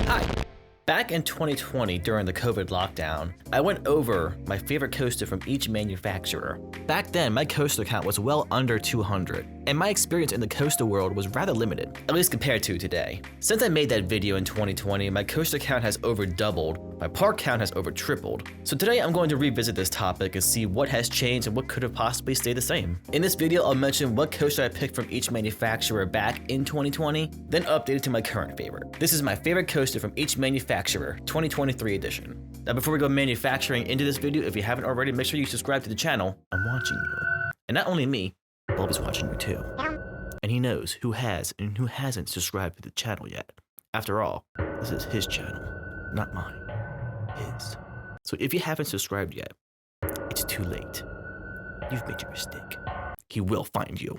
Hi! Back in 2020 during the COVID lockdown, I went over my favorite coaster from each manufacturer. Back then, my coaster count was well under 200, and my experience in the coaster world was rather limited, at least compared to today. Since I made that video in 2020, my coaster count has over doubled, my park count has over tripled. So today I'm going to revisit this topic and see what has changed and what could have possibly stayed the same. In this video, I'll mention what coaster I picked from each manufacturer back in 2020, then update it to my current favorite. This is my favorite coaster from each manufacturer, 2023 edition. Now before we go manufacturing into this video, if you haven't already, make sure you subscribe to the channel. I'm watching you. And not only me, Bob is watching you too. And he knows who has and who hasn't subscribed to the channel yet. After all, this is his channel, not mine. His. So if you haven't subscribed yet, it's too late. You've made your mistake. He will find you.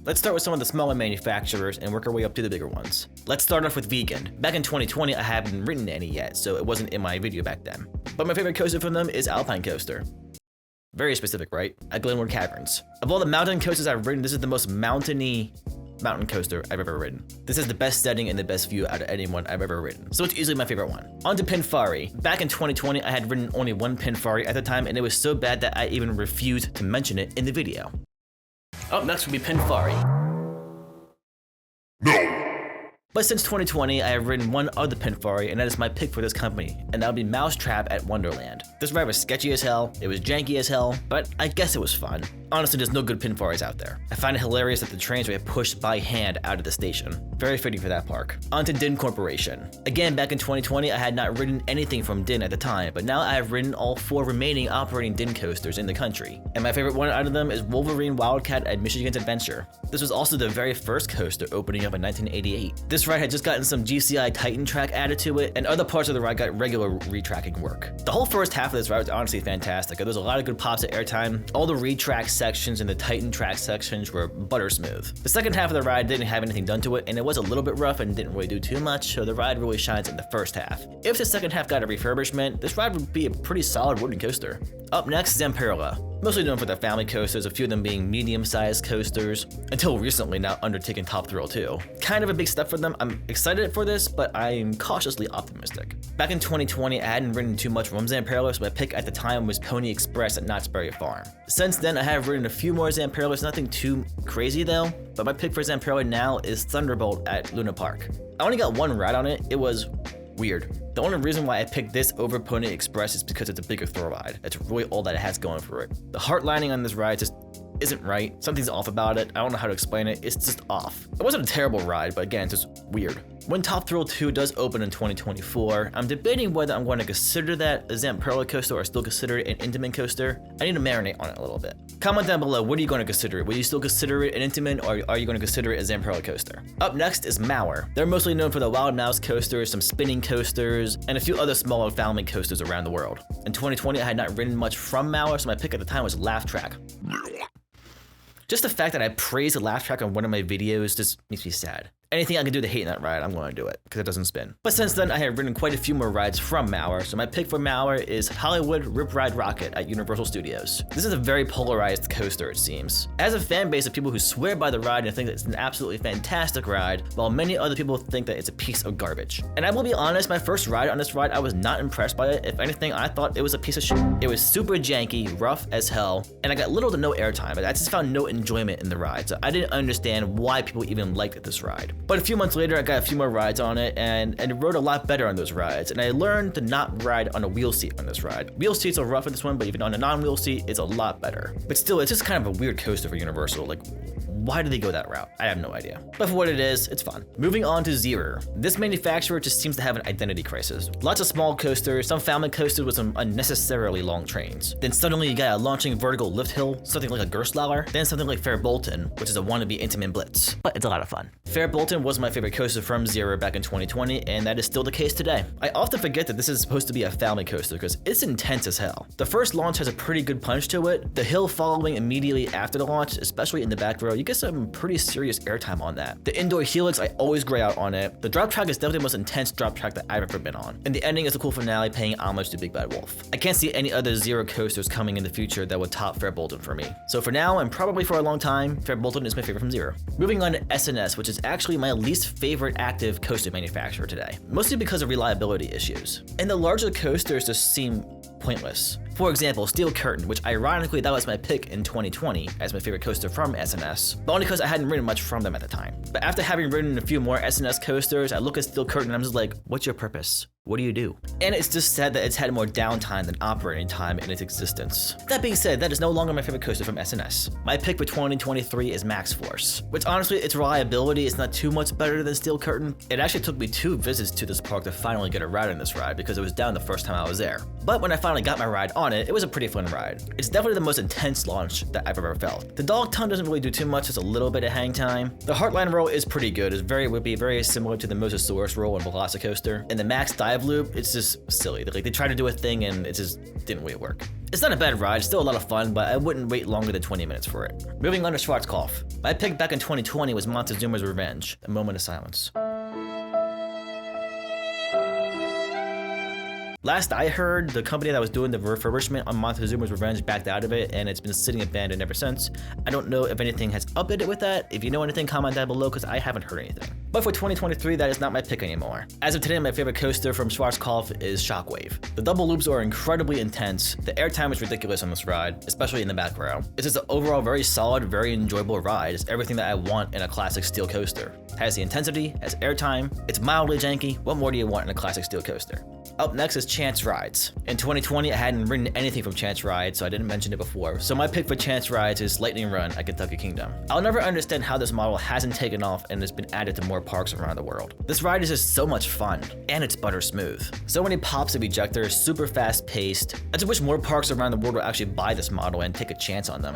Let's start with some of the smaller manufacturers and work our way up to the bigger ones. Let's start off with Vegan. Back in 2020, I haven't written any yet, so it wasn't in my video back then. But my favorite coaster from them is Alpine Coaster. Very specific, right? At Glenwood Caverns. Of all the mountain coasters I've ridden, this is the most mountainy mountain coaster I've ever ridden. This is the best setting and the best view out of anyone I've ever ridden, so it's easily my favorite one. On to Pinfari. Back in 2020, I had ridden only one Pinfari at the time, and it was so bad that I even refused to mention it in the video. Up next will be Pinfari. No! But since 2020, I have ridden one other Pinfari, and that is my pick for this company, and that would be Mousetrap at Wonderland. This ride was sketchy as hell, it was janky as hell, but I guess it was fun. Honestly, there's no good Pinfaris out there. I find it hilarious that the trains were pushed by hand out of the station. Very fitting for that park. On to Din Corporation. Again, back in 2020, I had not ridden anything from Din at the time, but now I have ridden all 4 remaining operating Din coasters in the country. And my favorite one out of them is Wolverine Wildcat at Michigan's Adventure. This was also the very first coaster opening up in 1988. This ride had just gotten some GCI Titan track added to it, and other parts of the ride got regular retracking work. The whole first half of this ride was honestly fantastic. There's a lot of good pops at airtime. All the retrack sections and the Titan track sections were butter smooth. The second half of the ride didn't have anything done to it, and it was a little bit rough and didn't really do too much, so the ride really shines in the first half. If the second half got a refurbishment, this ride would be a pretty solid wooden coaster. Up next, Zamperla. Mostly known for their family coasters, a few of them being medium-sized coasters, until recently now undertaking Top Thrill 2. Kind of a big step for them. I'm excited for this, but I'm cautiously optimistic. Back in 2020, I hadn't ridden too much from Zamperla, so my pick at the time was Pony Express at Knott's Berry Farm. Since then, I have ridden a few more Zamperlas, nothing too crazy though, but my pick for Zamperla now is Thunderbolt at Luna Park. I only got one ride on it. It was weird. The only reason why I picked this over Pony Express is because it's a bigger thrill ride. That's really all that it has going for it. The heart lining on this ride just isn't right. Something's off about it. I don't know how to explain it. It's just off. It wasn't a terrible ride, but again, it's just weird. When Top Thrill 2 does open in 2024, I'm debating whether I'm going to consider that a Zamperla coaster or still consider it an Intamin coaster. I need to marinate on it a little bit. Comment down below, what are you going to consider it? Will you still consider it an Intamin, or are you going to consider it a Zamperla coaster? Up next is Mauer. They're mostly known for the Wild Mouse coasters, some spinning coasters, and a few other smaller family coasters around the world. In 2020, I had not ridden much from Mauer, so my pick at the time was Laugh Track. Just the fact that I praised the Laugh Track on one of my videos just makes me sad. Anything I can do to hate in that ride, I'm going to do it, because it doesn't spin. But since then, I have ridden quite a few more rides from Mauer, so my pick for Mauer is Hollywood Rip Ride Rocket at Universal Studios. This is a very polarized coaster, it seems. It has a fan base of people who swear by the ride and think that it's an absolutely fantastic ride, while many other people think that it's a piece of garbage. And I will be honest, my first ride on this ride, I was not impressed by it. If anything, I thought it was a piece of shit. It was super janky, rough as hell, and I got little to no airtime. I just found no enjoyment in the ride, so I didn't understand why people even liked this ride. But a few months later, I got a few more rides on it, and rode a lot better on those rides, and I learned to not ride on a wheel seat on this ride. Wheel seats are rough on this one, but even on a non-wheel seat, it's a lot better. But still, it's just kind of a weird coaster for Universal. Like, why do they go that route? I have no idea. But for what it is, it's fun. Moving on to Zierer. This manufacturer just seems to have an identity crisis. Lots of small coasters, some family coasters with some unnecessarily long trains. Then suddenly you got a launching vertical lift hill, something like a Gerstlauer, then something like Fair Bolton, which is a wannabe Intamin Blitz. But it's a lot of fun. Fair Bolton Beetleton was my favorite coaster from Zero back in 2020, and that is still the case today. I often forget that this is supposed to be a family coaster because it's intense as hell. The first launch has a pretty good punch to it. The hill following immediately after the launch, especially in the back row, you get some pretty serious airtime on that. The indoor helix, I always gray out on it. The drop track is definitely the most intense drop track that I've ever been on. And the ending is a cool finale paying homage to Big Bad Wolf. I can't see any other Zero coasters coming in the future that would top Fair Bolton for me. So for now, and probably for a long time, Fair Bolton is my favorite from Zero. Moving on to S&S, which is actually my least favorite active coaster manufacturer today, mostly because of reliability issues. And the larger coasters just seem pointless. For example, Steel Curtain, which ironically that was my pick in 2020 as my favorite coaster from S&S, but only because I hadn't ridden much from them at the time. But after having ridden a few more S&S coasters, I look at Steel Curtain and I'm just like, what's your purpose? What do you do? And it's just sad that it's had more downtime than operating time in its existence. That being said, that is no longer my favorite coaster from S&S. My pick for 2023 is Max Force, which honestly, its reliability is not too much better than Steel Curtain. It actually took me 2 visits to this park to finally get a ride on this ride because it was down the first time I was there. But when I finally got my ride on it, it was a pretty fun ride. It's definitely the most intense launch that I've ever felt. The dog tongue doesn't really do too much, just a little bit of hang time. The Heartline roll is pretty good. It would be very similar to the Mosasaurus roll in Velocicoaster. And the Max dive loop, it's just silly. Like, they tried to do a thing and it just didn't really work. It's not a bad ride, still a lot of fun, but I wouldn't wait longer than 20 minutes for it. Moving on to Schwarzkopf. My pick back in 2020 was Montezuma's Revenge, a moment of silence. Last I heard, the company that was doing the refurbishment on Montezuma's Revenge backed out of it, and it's been sitting abandoned ever since. I don't know if anything has updated with that. If you know anything, comment down below, because I haven't heard anything. But for 2023, that is not my pick anymore. As of today, my favorite coaster from Schwarzkopf is Shockwave. The double loops are incredibly intense. The airtime is ridiculous on this ride, especially in the back row. It's just an overall very solid, very enjoyable ride. It's everything that I want in a classic steel coaster. It has the intensity, has airtime, it's mildly janky. What more do you want in a classic steel coaster? Up next is Chance Rides. In 2020, I hadn't ridden anything from Chance Rides, so I didn't mention it before. So my pick for Chance Rides is Lightning Run at Kentucky Kingdom. I'll never understand how this model hasn't taken off and has been added to more parks around the world. This ride is just so much fun, and it's butter smooth. So many pops of ejectors, super fast paced. I just wish more parks around the world would actually buy this model and take a chance on them.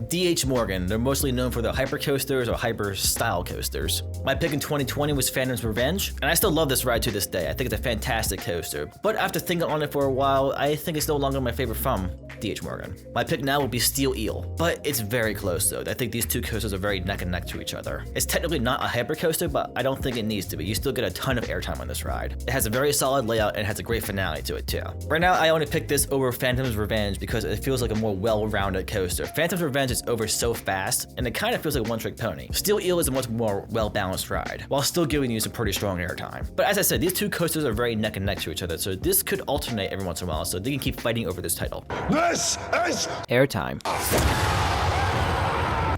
D.H. Morgan, they're mostly known for their hyper coasters or hyper style coasters. My pick in 2020 was Phantom's Revenge, and I still love this ride to this day. I think it's a fantastic coaster, but after thinking on it for a while, I think it's no longer my favorite from D.H. Morgan. My pick now will be Steel Eel, but it's very close though. I think these two coasters are very neck and neck to each other. It's technically not a hyper coaster, but I don't think it needs to be. You still get a ton of airtime on this ride. It has a very solid layout and has a great finale to it too. Right now, I only picked this over Phantom's Revenge because it feels like a more well-rounded coaster. Phantom's Revenge is over so fast, and it kind of feels like a one-trick pony. Steel Eel is a much more well-balanced ride, while still giving you some pretty strong airtime. But as I said, these two coasters are very neck and neck to each other, so this could alternate every once in a while, so they can keep fighting over this title. This is airtime.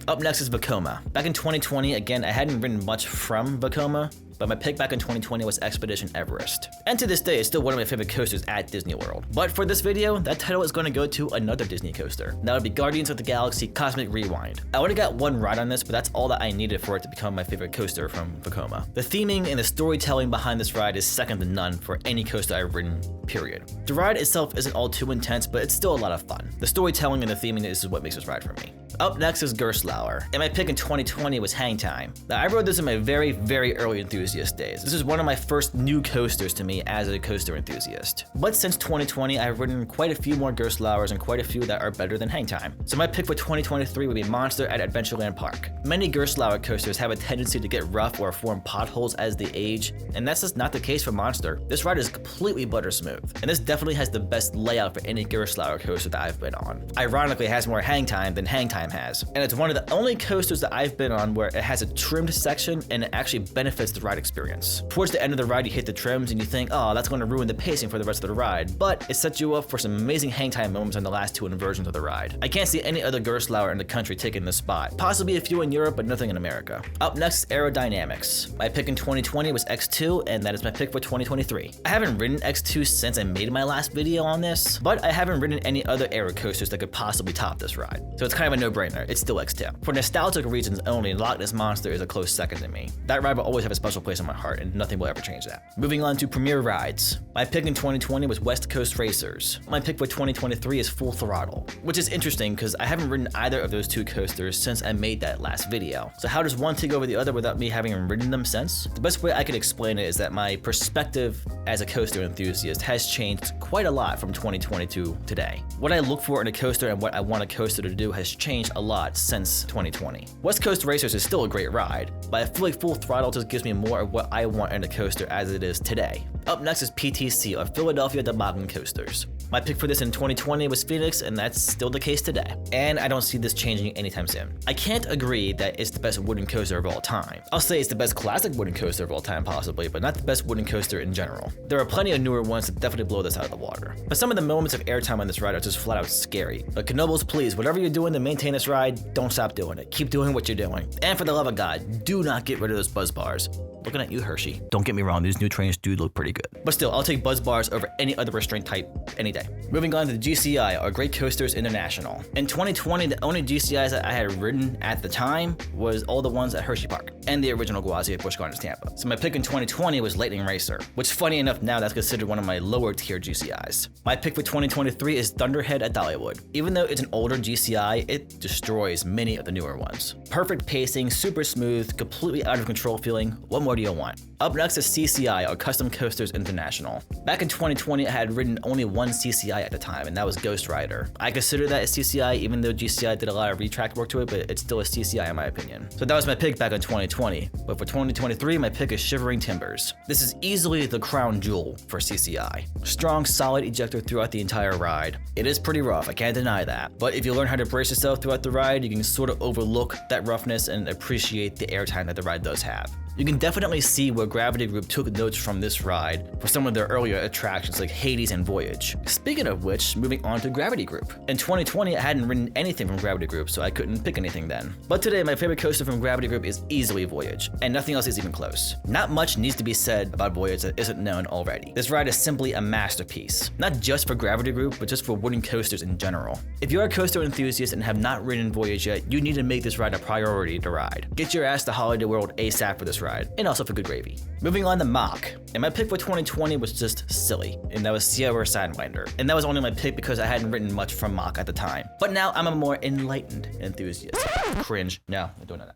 Up next is Vekoma. Back in 2020, again, I hadn't ridden much from Vekoma, but my pick back in 2020 was Expedition Everest. And to this day, it's still one of my favorite coasters at Disney World. But for this video, that title is going to go to another Disney coaster. That would be Guardians of the Galaxy Cosmic Rewind. I already got one ride on this, but that's all that I needed for it to become my favorite coaster from Vekoma. The theming and the storytelling behind this ride is second to none for any coaster I've ridden, period. The ride itself isn't all too intense, but it's still a lot of fun. The storytelling and the theming is what makes this ride for me. Up next is Gerstlauer, and my pick in 2020 was Hang Time. Now, I rode this in my very, very early enthusiast days. This is one of my first new coasters to me as a coaster enthusiast. But since 2020, I've ridden quite a few more Gerstlauers and quite a few that are better than Hang Time. So my pick for 2023 would be Monster at Adventureland Park. Many Gerstlauer coasters have a tendency to get rough or form potholes as they age, and that's just not the case for Monster. This ride is completely butter smooth, and this definitely has the best layout for any Gerstlauer coaster that I've been on. Ironically, it has more hang time than Hang Time has, and it's one of the only coasters that I've been on where it has a trimmed section and it actually benefits the ride experience. Towards the end of the ride, you hit the trims and you think, oh, that's going to ruin the pacing for the rest of the ride, but it sets you up for some amazing hang time moments on the last two inversions of the ride. I can't see any other Gerstlauer in the country taking this spot, possibly a few in Europe, but nothing in America. Up next is Aerodynamics. My pick in 2020 was X2, and that is my pick for 2023. I haven't ridden X2 since I made my last video on this, but I haven't ridden any other aero coasters that could possibly top this ride, so it's kind of a no-brainer, it's still X2. For nostalgic reasons only, Loch Ness Monster is a close second to me. That ride will always have a special place in my heart, and nothing will ever change that. Moving on to premier rides. My pick in 2020 was West Coast Racers. My pick for 2023 is Full Throttle, which is interesting because I haven't ridden either of those two coasters since I made that last video. So how does one take over the other without me having ridden them since? The best way I could explain it is that my perspective as a coaster enthusiast has changed quite a lot from 2020 to today. What I look for in a coaster and what I want a coaster to do has changed a lot since 2020. West Coast Racers is still a great ride, but I feel like Full Throttle just gives me more of what I want in a coaster as it is today. Up next is PTC, or Philadelphia Toboggan Coasters. My pick for this in 2020 was Phoenix, and that's still the case today. And I don't see this changing anytime soon. I can't agree that it's the best wooden coaster of all time. I'll say it's the best classic wooden coaster of all time possibly, but not the best wooden coaster in general. There are plenty of newer ones that definitely blow this out of the water. But some of the moments of airtime on this ride are just flat out scary. But Knoebels, please, whatever you're doing to maintain this ride, don't stop doing it. Keep doing what you're doing. And for the love of God, do not get rid of those buzz bars. Looking at you, Hershey. Don't get me wrong, these new trains do look pretty good. But still, I'll take buzz bars over any other restraint type any day. Moving on to the GCI, or Great Coasters International. In 2020, the only GCIs that I had ridden at the time was all the ones at Hershey Park and the original Gwazi at Busch Gardens Tampa. So my pick in 2020 was Lightning Racer, which funny enough now that's considered one of my lower tier GCIs. My pick for 2023 is Thunderhead at Dollywood. Even though it's an older GCI, it destroys many of the newer ones. Perfect pacing, super smooth, completely out of control feeling. What more do you want? Up next is CCI, or Custom Coasters International. Back in 2020, I had ridden only one CCI at the time, and that was Ghost Rider. I consider that a CCI, even though GCI did a lot of retract work to it, but it's still a CCI in my opinion. So that was my pick back in 2020. But for 2023, my pick is Shivering Timbers. This is easily the crown jewel for CCI. Strong, solid ejector throughout the entire ride. It is pretty rough, I can't deny that. But if you learn how to brace yourself throughout the ride, you can sort of overlook that roughness and appreciate the airtime that the ride does have. You can definitely see where Gravity Group took notes from this ride for some of their earlier attractions like Hades and Voyage. Speaking of which, moving on to Gravity Group. In 2020, I hadn't ridden anything from Gravity Group, so I couldn't pick anything then. But today, my favorite coaster from Gravity Group is easily Voyage, and nothing else is even close. Not much needs to be said about Voyage that isn't known already. This ride is simply a masterpiece, not just for Gravity Group, but just for wooden coasters in general. If you're a coaster enthusiast and have not ridden Voyage yet, you need to make this ride a priority to ride. Get your ass to Holiday World ASAP for this ride, and also for good gravy. Moving on to Mack, and my pick for 2020 was just silly, and that was Sierra Sidewinder. And that was only my pick because I hadn't written much from Mack at the time. But now I'm a more enlightened enthusiast. Cringe. No, I'm doing that.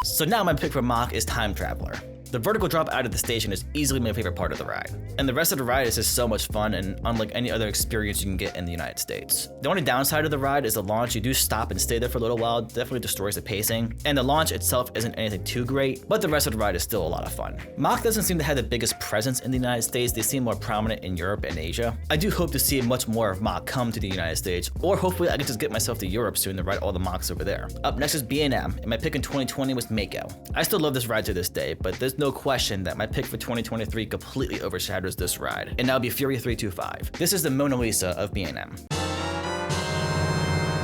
So now my pick for Mack is Time Traveler. The vertical drop out of the station is easily my favorite part of the ride. And the rest of the ride is just so much fun and unlike any other experience you can get in the United States. The only downside of the ride is the launch. You do stop and stay there for a little while, definitely destroys the pacing. And the launch itself isn't anything too great, but the rest of the ride is still a lot of fun. Mack doesn't seem to have the biggest presence in the United States. They seem more prominent in Europe and Asia. I do hope to see much more of Mack come to the United States, or hopefully I can just get myself to Europe soon to ride all the Macks over there. Up next is B&M, and my pick in 2020 was Mako. I still love this ride to this day, but there's no question that my pick for 2023 completely overshadows this ride, and that would be Fury 325. This is the Mona Lisa of B&M.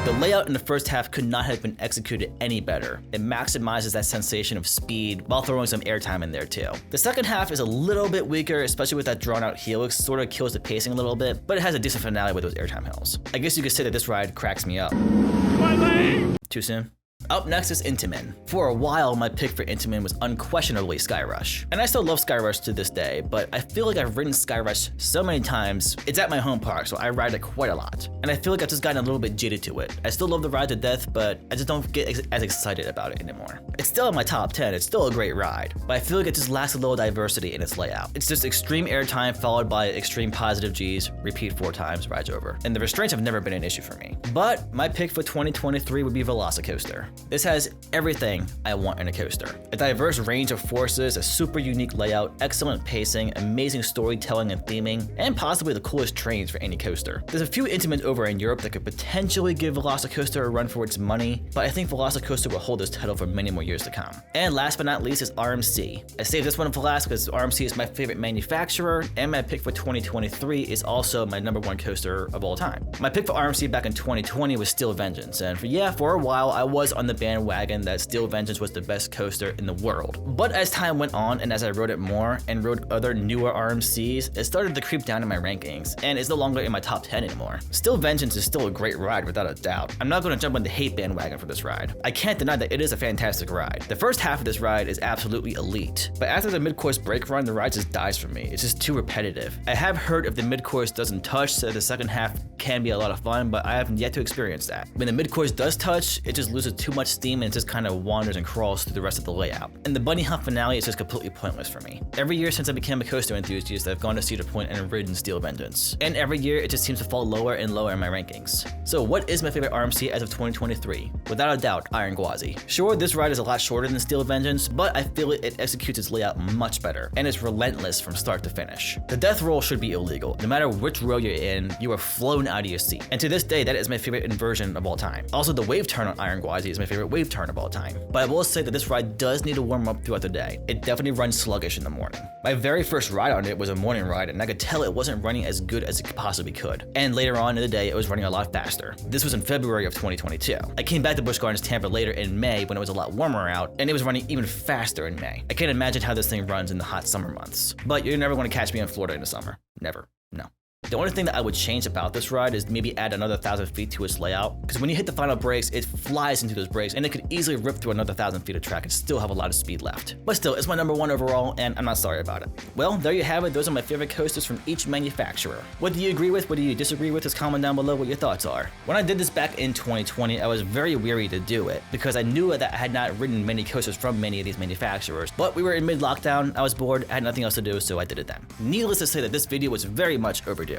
The layout in the first half could not have been executed any better. It maximizes that sensation of speed while throwing some airtime in there too. The second half is a little bit weaker, especially with that drawn out helix, sort of kills the pacing a little bit, but it has a decent finale with those airtime hills. I guess you could say that this ride cracks me up. My leg! Too soon? Up next is Intamin. For a while, my pick for Intamin was unquestionably Skyrush. And I still love Skyrush to this day, but I feel like I've ridden Skyrush so many times, it's at my home park, so I ride it quite a lot. And I feel like I've just gotten a little bit jaded to it. I still love the ride to death, but I just don't get as excited about it anymore. It's still in my top 10, it's still a great ride, but I feel like it just lacks a little diversity in its layout. It's just extreme airtime followed by extreme positive Gs, repeat 4 times, rides over. And the restraints have never been an issue for me. But my pick for 2023 would be Velocicoaster. This has everything I want in a coaster. A diverse range of forces, a super unique layout, excellent pacing, amazing storytelling and theming, and possibly the coolest trains for any coaster. There's a few Intamin over in Europe that could potentially give Velocicoaster a run for its money, but I think Velocicoaster will hold this title for many more years to come. And last but not least is RMC. I saved this one for last because RMC is my favorite manufacturer, and my pick for 2023 is also my #1 coaster of all time. My pick for RMC back in 2020 was Steel Vengeance, and for a while I was on the the bandwagon that Steel Vengeance was the best coaster in the world. But as time went on and as I rode it more and rode other newer RMCs, it started to creep down in my rankings and it's no longer in my top 10 anymore. Steel Vengeance is still a great ride without a doubt. I'm not going to jump on the hate bandwagon for this ride. I can't deny that it is a fantastic ride. The first half of this ride is absolutely elite, but after the mid-course brake run, the ride just dies for me. It's just too repetitive. I have heard if the mid-course doesn't touch, so the second half can be a lot of fun, but I haven't yet to experience that. When the mid-course does touch, it just loses too much steam and it just kind of wanders and crawls through the rest of the layout. And the bunny hop finale is just completely pointless for me. Every year since I became a coaster enthusiast, I've gone to Cedar Point and ridden Steel Vengeance. And every year it just seems to fall lower and lower in my rankings. So what is my favorite RMC as of 2023? Without a doubt, Iron Gwazi. Sure, this ride is a lot shorter than Steel Vengeance, but I feel it executes its layout much better, and it's relentless from start to finish. The death roll should be illegal. No matter which row you're in, you are flown out of your seat. And to this day, that is my favorite inversion of all time. Also, the wave turn on Iron Gwazi is my favorite wave turn of all time. But I will say that this ride does need to warm up throughout the day. It definitely runs sluggish in the morning. My very first ride on it was a morning ride, and I could tell it wasn't running as good as it possibly could. And later on in the day, it was running a lot faster. This was in February of 2022. I came back to Busch Gardens Tampa later in May when it was a lot warmer out, and it was running even faster in May. I can't imagine how this thing runs in the hot summer months. But you're never going to catch me in Florida in the summer. Never. No. The only thing that I would change about this ride is maybe add another 1,000 feet to its layout, because when you hit the final brakes, it flies into those brakes and it could easily rip through another 1,000 feet of track and still have a lot of speed left. But still, it's my number one overall and I'm not sorry about it. Well, there you have it. Those are my favorite coasters from each manufacturer. What do you agree with? What do you disagree with? Just comment down below what your thoughts are. When I did this back in 2020, I was very weary to do it because I knew that I had not ridden many coasters from many of these manufacturers, but we were in mid-lockdown, I was bored, I had nothing else to do, so I did it then. Needless to say that this video was very much overdue.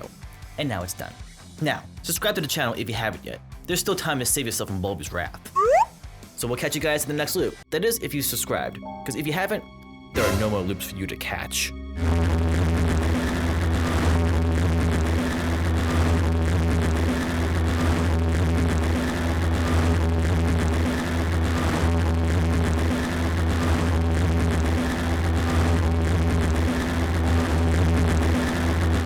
And now it's done. Now, subscribe to the channel if you haven't yet. There's still time to save yourself from Bulby's wrath. So we'll catch you guys in the next loop. That is, if you subscribed. Because if you haven't, there are no more loops for you to catch.